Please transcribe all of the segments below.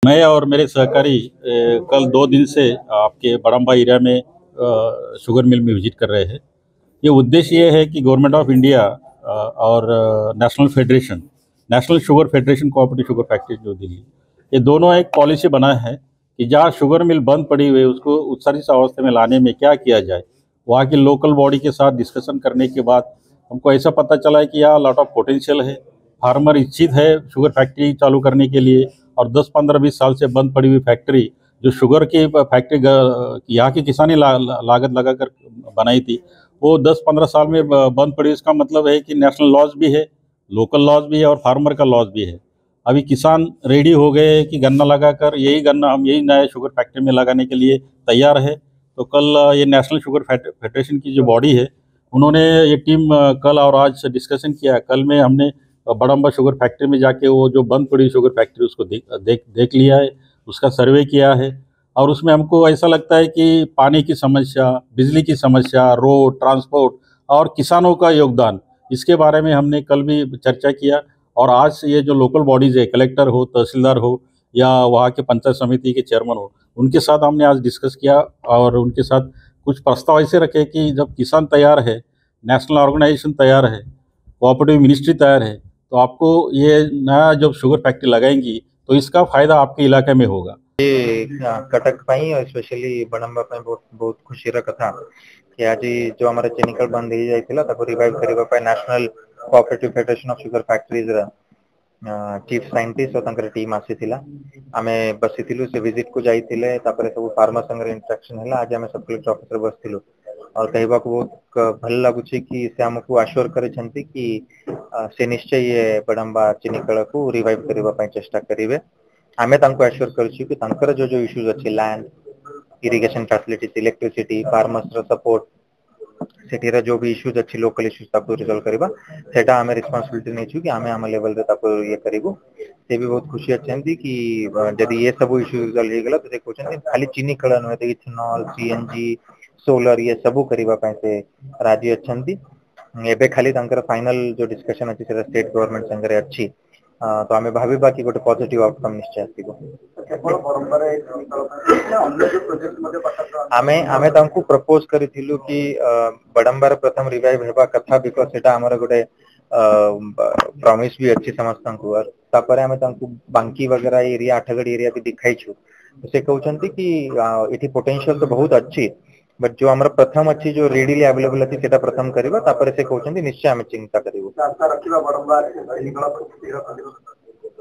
मैं और मेरे सहकारी कल 2 दिन से आपके बड़म्बा एरिया में शुगर मिल में विजिट कर रहे हैं। ये उद्देश्य ये है कि गवर्नमेंट ऑफ इंडिया और national sugar federation cooperative sugar factory new Delhi, ये दोनों एक पॉलिसी बनाए हैं कि जहाँ शुगर मिल बंद पड़ी हुई है उसको उत्साहित अवस्था में लाने में क्या किया जाए। वहाँ की लोकल बॉडी के साथ डिस्कशन करने के बाद हमको ऐसा पता चला है कि यहाँ लॉट ऑफ पोटेंशियल है, फार्मर इच्छित है शुगर फैक्ट्री चालू करने के लिए। और 10-15-20 साल से बंद पड़ी हुई फैक्ट्री, जो शुगर की फैक्ट्री यहाँ की किसानी लागत लगाकर बनाई थी, वो 10-15 साल में बंद पड़ी। इसका मतलब है कि नेशनल लॉस भी है, लोकल लॉस भी है और फार्मर का लॉस भी है। अभी किसान रेडी हो गए हैं कि गन्ना लगाकर यही गन्ना हम यही नए शुगर फैक्ट्री में लगाने के लिए तैयार है। तो कल ये नेशनल शुगर फेडरेशन की जो बॉडी है, उन्होंने ये टीम कल और आज से डिस्कशन किया। कल में हमने बड़म्बा शुगर फैक्ट्री में जाके वो जो बंद पड़ी शुगर फैक्ट्री उसको देख लिया है, उसका सर्वे किया है। और उसमें हमको ऐसा लगता है कि पानी की समस्या, बिजली की समस्या, रोड ट्रांसपोर्ट और किसानों का योगदान, इसके बारे में हमने कल भी चर्चा किया। और आज से ये जो लोकल बॉडीज़ है, कलेक्टर हो, तहसीलदार हो या वहाँ के पंचायत समिति के चेयरमैन हो, उनके साथ हमने आज डिस्कस किया और उनके साथ कुछ प्रस्ताव ऐसे रखे कि जब किसान तैयार है, नेशनल ऑर्गेनाइजेशन तैयार है, कोऑपरेटिव मिनिस्ट्री तैयार है, तो आपको ये नया जब शुगर फैक्ट्री लगाएंगी तो इसका फायदा आपके इलाके में होगा। कटक और स्पेशली बड़म्बा बहुत बहुत खुशी कथा कि आज जो हमारे चिनिकल बंद हो जाता रिवाइव करने national cooperative federation of sugar factories chief scientist और टीम आसी आमे बसी से विजिट को जाइए सब फार्मर संगे इंटरेक्शन है। आज आम सब कलेक्टर ऑफिस बसलु और कहवा को बहुत भल लगुच कि से आमको आश्योर कर से निश्चय ये बड़म्बा चिनिकल को रिवाइव करने चेष्टा करेंगे। आमे आश्योर कर जो जो इश्यूज अच्छे land irrigation facilities electricity farmers support से जो भी इश्यूज अच्छी लोकल इश्यूज ताको रिजॉल्व करबा सेटा हमें रिस्पांसिबिलिटी नहीं छु कि हमें हम लेवल रे ताको ये करिवो। से भी बहुत खुशी अच्छी कि यदि ये सब इश्यू रिजॉल्व हो गला तो से क्वेश्चन खाली चीनी कला न है इथेनॉल सीएनजी सोलर ये सब करबा पय से राजी अच्छी। एबे खाली तांकर फाइनल जो डिस्कशन अच्छी से स्टेट गवर्नमेंट संगे अच्छी तो आमे भाबीबा कि गोटे पॉजिटिव आउटकम निश्चय आसीबो। आमे आमे तांको प्रपोज करिथिलु कि बड़म्बार प्रथम रिवाइव हेबा कथा बिकॉज सेटा हमर गोटे प्रॉमिस भी अच्छी समस्त को तापर आमे तांको बांकी वगैरह एरिया आठगढ़ एरिया भी दिखाई छु। से कहउछंती कि एठी पोटेंशियल तो बहुत अच्छी बट जो हमारा प्रथम अच्छी जो रेडीली अवेलेबल अच्छी सेटा प्रथम करबा तापर से कहउछंती निश्चय हम चिंता करिवो।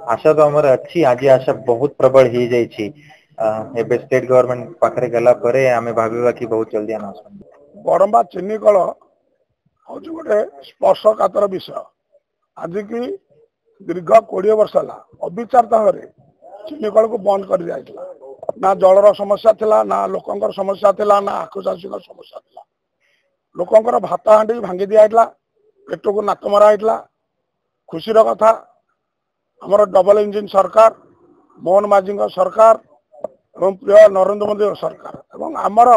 आशा तो हमर अच्छी आज आशा बहुत प्रबल हो जाई छी। एबे स्टेट गवर्नमेंट पाखरे गला परे आमे भाबीबा कि बहुत जल्दी अनाउंसमेंट। बड़म्बा चीनी कल हूँ गोटे स्पर्शकातर विषय। आज की दीर्घ 20 वर्ष है अविचार ढंग से चीनी कल को बंद कर दिया ना जलर समस्या थिला ना लोकंकर समस्या थिला ना आखु चाषी समस्या थिला। लोकंकर भात हांडी भांगी दिया पेट को नाक मरा है। खुशीर कथा आमर डबल इंजिन सरकार मोहन माझी सरकार एवं प्रिय नरेंद्र मोदी सरकार एवं आमर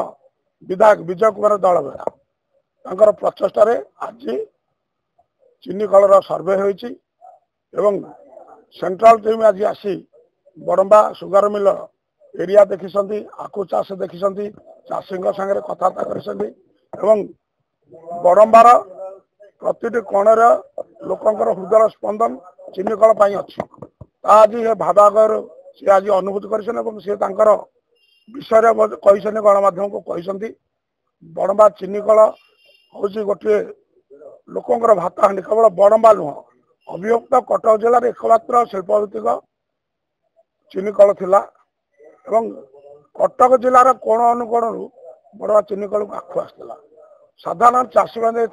विधायक विजय कुमार दल बेड़ा प्रचेषार आज चीनी कलर सर्वे होती सेंट्रल टीम आज आसी बड़म्बा सुगर मिल एरिया देखी आखु चाष देखी चाषी सागर कथबार्ता कर बड़म्बार प्रति कोणर लोकंर हृदय स्पंदन चीनी कल अच्छी आज ये भावागर सी आज अनुभूति कर विषय कही गणमाध्यम को कही बड़म्बा चीनी कल हूँ गोटे लोकंर भात हांडी केवल बड़म्बा नुह अभियुक्त कटक जिले में एकमात्र शिल्पभित्तिक चीनी कल थिला एवं कटक जिलार कोण अनुकोण बड़म्बा चीनी कल को आखु आसला। साधारण चाषी मैंने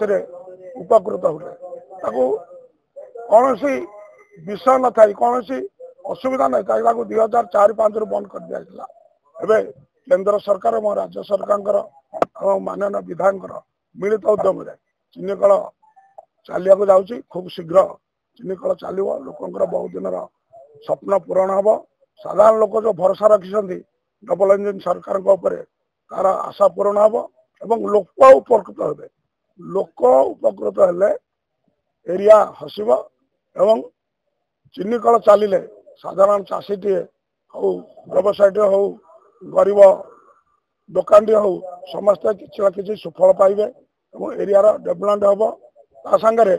उपकृत हुए कौन सी विषय न था कौन सी असुविधा नहीं था 2004-05 बंद कर दिया। एवं केंद्र सरकार और राज्य सरकार माननीय विधायक मिलित उद्यम चीनी कल चलिया जाऊँगी खूब शीघ्र चीनी कल चलो लोकंर बहुत दिन स्वप्न पूरण हम। साधारण लोक जो भरोसा रखी डबल इंजिन सरकार तार आशा पूरण हम एवं लोक उपकृत हे। लोक उपकृत हेले एरिया हसिब एवं चीनी कल चलिले साधारण चाषीटीए हो व्यवसायी हो गरीब दोकान हो समस्ते किसी ना किसी सुफल पाइबे एरिया डेभलपमेंट हम ता सागरे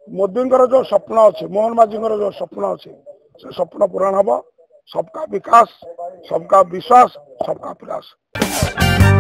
मोदी जो स्वप्न अच्छे मोहन माझी जो स्वप्न अच्छे से स्वप्न पूरण हम सबका विकास सबका विश्वास सबका प्रयास।